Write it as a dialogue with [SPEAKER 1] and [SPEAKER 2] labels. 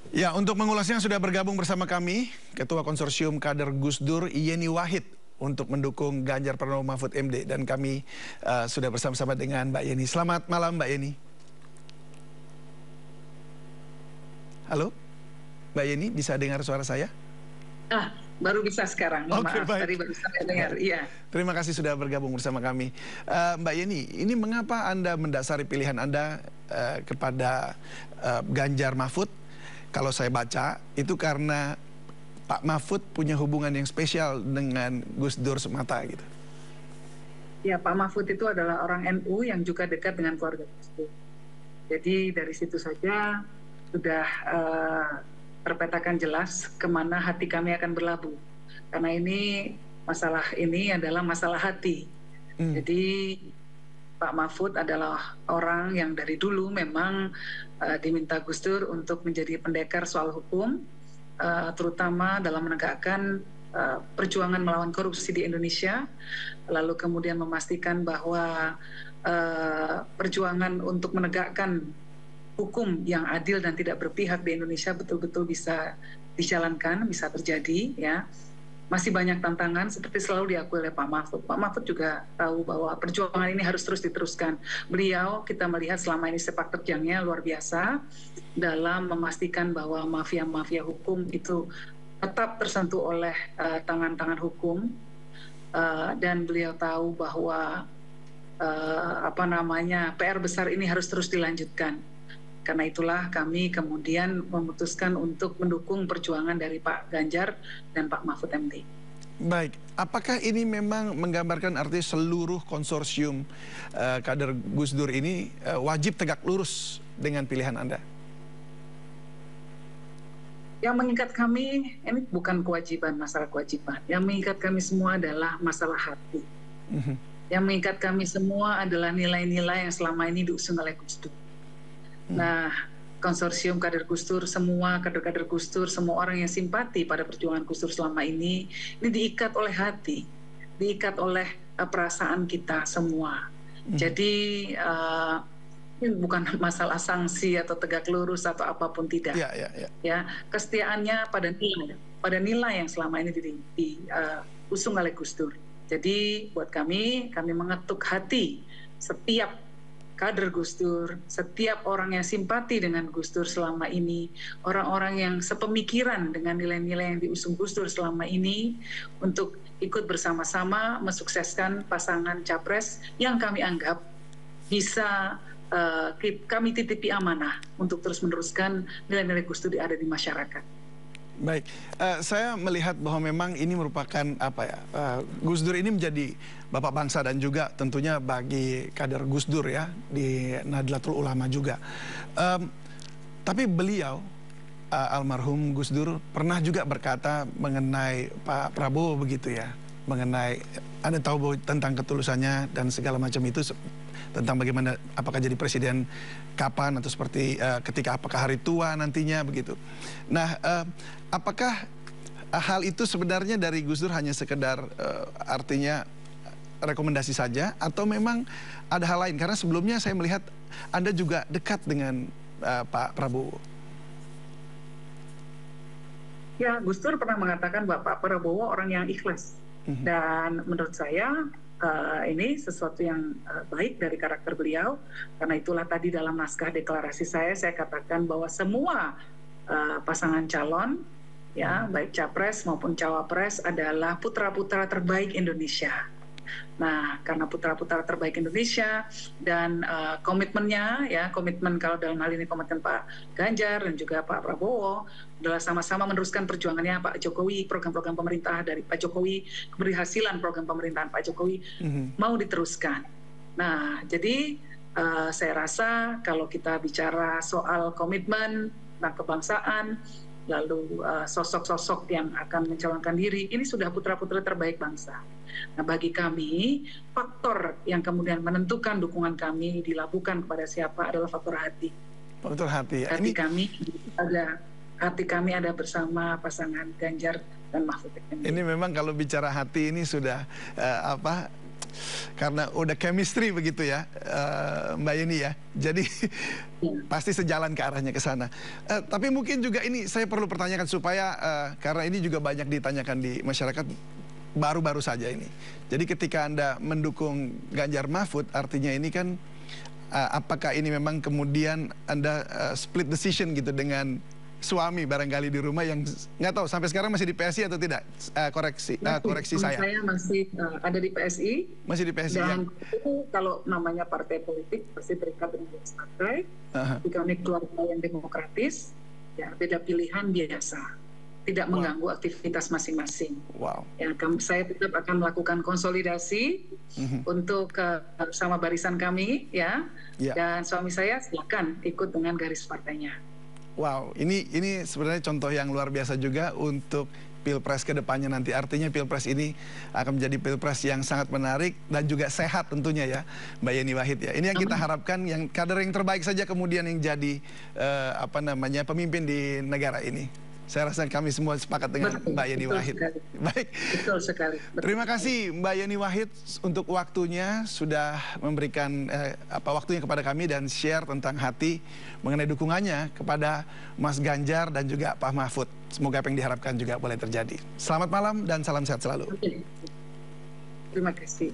[SPEAKER 1] Ya, untuk mengulasnya sudah bergabung bersama kami Ketua Konsorsium Kader Gus Dur Yeni Wahid untuk mendukung Ganjar Pranowo Mahfud MD, dan kami sudah bersama-sama dengan Mbak Yeni. Selamat malam Mbak Yeni. Halo, Mbak Yeni, bisa dengar suara saya?
[SPEAKER 2] Baru bisa sekarang.
[SPEAKER 1] Oke,
[SPEAKER 2] Maaf,
[SPEAKER 1] baik.
[SPEAKER 2] tadi baru saya dengar. Iya.
[SPEAKER 1] Terima kasih sudah bergabung bersama kami. Mbak Yeni, ini mengapa Anda mendasari pilihan Anda kepada Ganjar Mahfud? Kalau saya baca, itu karena Pak Mahfud punya hubungan yang spesial dengan Gus Dur semata gitu.
[SPEAKER 2] Ya, Pak Mahfud itu adalah orang NU yang juga dekat dengan keluarga Gus Dur. Jadi dari situ saja sudah terpetakan jelas kemana hati kami akan berlabuh. Karena masalah ini adalah masalah hati. Jadi Pak Mahfud adalah orang yang dari dulu memang diminta Gus Dur untuk menjadi pendekar soal hukum, terutama dalam menegakkan perjuangan melawan korupsi di Indonesia, lalu kemudian memastikan bahwa perjuangan untuk menegakkan hukum yang adil dan tidak berpihak di Indonesia betul-betul bisa dijalankan, bisa terjadi, ya. Masih banyak tantangan seperti selalu diakui oleh Pak Mahfud. Pak Mahfud juga tahu bahwa perjuangan ini harus terus diteruskan. Beliau, kita melihat selama ini sepak terjangnya luar biasa dalam memastikan bahwa mafia-mafia hukum itu tetap tersentuh oleh tangan-tangan hukum, dan beliau tahu bahwa PR besar ini harus terus dilanjutkan. Karena itulah kami kemudian memutuskan untuk mendukung perjuangan dari Pak Ganjar dan Pak Mahfud MD.
[SPEAKER 1] Baik, apakah ini memang menggambarkan arti seluruh konsorsium kader Gus Dur ini wajib tegak lurus dengan pilihan Anda?
[SPEAKER 2] Yang mengikat kami, ini bukan kewajiban, masalah kewajiban. Yang mengikat kami semua adalah masalah hati. Yang mengikat kami semua adalah nilai-nilai yang selama ini diusung oleh Gus Dur. Nah, konsorsium kader Gus Dur, semua kader-kader Gus Dur, semua orang yang simpati pada perjuangan Gus Dur selama ini diikat oleh hati, diikat oleh perasaan kita semua. Jadi ini bukan masalah sanksi atau tegak lurus atau apapun, tidak. Ya, kesetiaannya pada nilai yang selama ini diusung oleh Gus Dur. Jadi buat kami mengetuk hati setiap kader Gus Dur, setiap orang yang simpati dengan Gus Dur selama ini, orang-orang yang sepemikiran dengan nilai-nilai yang diusung Gus Dur selama ini, untuk ikut bersama-sama mensukseskan pasangan capres yang kami anggap bisa kami titipi amanah untuk terus meneruskan nilai-nilai Gus Dur yang ada di masyarakat.
[SPEAKER 1] Baik, saya melihat bahwa memang ini merupakan Gus Dur ini menjadi bapak bangsa dan juga tentunya bagi kader Gus Dur ya di Nahdlatul Ulama juga. Tapi beliau almarhum Gus Dur pernah juga berkata mengenai Pak Prabowo begitu ya, mengenai Anda tahu bahwa tentang ketulusannya dan segala macam itu, tentang bagaimana apakah jadi presiden kapan atau seperti ketika apakah hari tua nantinya begitu. Nah, apakah hal itu sebenarnya dari Gus Dur hanya sekedar artinya rekomendasi saja atau memang ada hal lain? Karena sebelumnya saya melihat Anda juga dekat dengan Pak Prabowo.
[SPEAKER 2] Ya, Gus Dur pernah mengatakan bahwa Pak Prabowo orang yang ikhlas. Dan menurut saya ini sesuatu yang baik dari karakter beliau. Karena itulah tadi dalam naskah deklarasi saya katakan bahwa semua pasangan calon, ya baik capres maupun cawapres adalah putra-putra terbaik Indonesia. Nah, karena putra-putra terbaik Indonesia dan komitmennya, ya komitmen kalau dalam hal ini komitmen Pak Ganjar dan juga Pak Prabowo adalah sama-sama meneruskan perjuangannya Pak Jokowi, program-program pemerintah dari Pak Jokowi, keberhasilan program pemerintahan Pak Jokowi mau diteruskan. Nah, jadi saya rasa kalau kita bicara soal komitmen tentang kebangsaan, lalu sosok-sosok yang akan mencalonkan diri, ini sudah putra-putri terbaik bangsa. Nah, bagi kami, faktor yang kemudian menentukan dukungan kami dilabuhkan kepada siapa adalah faktor hati.
[SPEAKER 1] Faktor hati ya.
[SPEAKER 2] Hati kami ada bersama pasangan Ganjar dan Mahfud.
[SPEAKER 1] Ini memang kalau bicara hati ini sudah karena udah chemistry begitu ya, Mbak Yeni ya. Jadi pasti sejalan ke arahnya ke sana. Tapi mungkin juga ini saya perlu pertanyakan supaya karena ini juga banyak ditanyakan di masyarakat baru-baru saja ini. Jadi ketika Anda mendukung Ganjar Mahfud, artinya ini kan apakah ini memang kemudian Anda split decision gitu dengan suami barangkali di rumah yang nggak tahu sampai sekarang masih di PSI atau tidak? Koreksi saya.
[SPEAKER 2] Saya masih ada di PSI.
[SPEAKER 1] Masih di PSI.
[SPEAKER 2] Dan itu kalau namanya partai politik pasti terikat dengan partai. Kami keluarga yang demokratis, ya beda pilihan biasa, tidak mengganggu aktivitas masing-masing.
[SPEAKER 1] Wow.
[SPEAKER 2] Ya, saya tetap akan melakukan konsolidasi untuk sama barisan kami, ya. Dan suami saya silakan ikut dengan garis partainya.
[SPEAKER 1] Wow, ini sebenarnya contoh yang luar biasa juga untuk Pilpres ke depannya nanti. Artinya Pilpres ini akan menjadi Pilpres yang sangat menarik dan juga sehat tentunya ya, Mbak Yeni Wahid ya. Ini yang kita harapkan, yang kader yang terbaik saja kemudian yang jadi pemimpin di negara ini. Saya rasa kami semua sepakat dengan Mbak Yeni Wahid. Baik.
[SPEAKER 2] Betul sekali.
[SPEAKER 1] Terima kasih Mbak Yeni Wahid untuk waktunya, sudah memberikan waktunya kepada kami dan share tentang hati mengenai dukungannya kepada Mas Ganjar dan juga Pak Mahfud. Semoga apa yang diharapkan juga boleh terjadi. Selamat malam dan salam sehat selalu.
[SPEAKER 2] Terima kasih.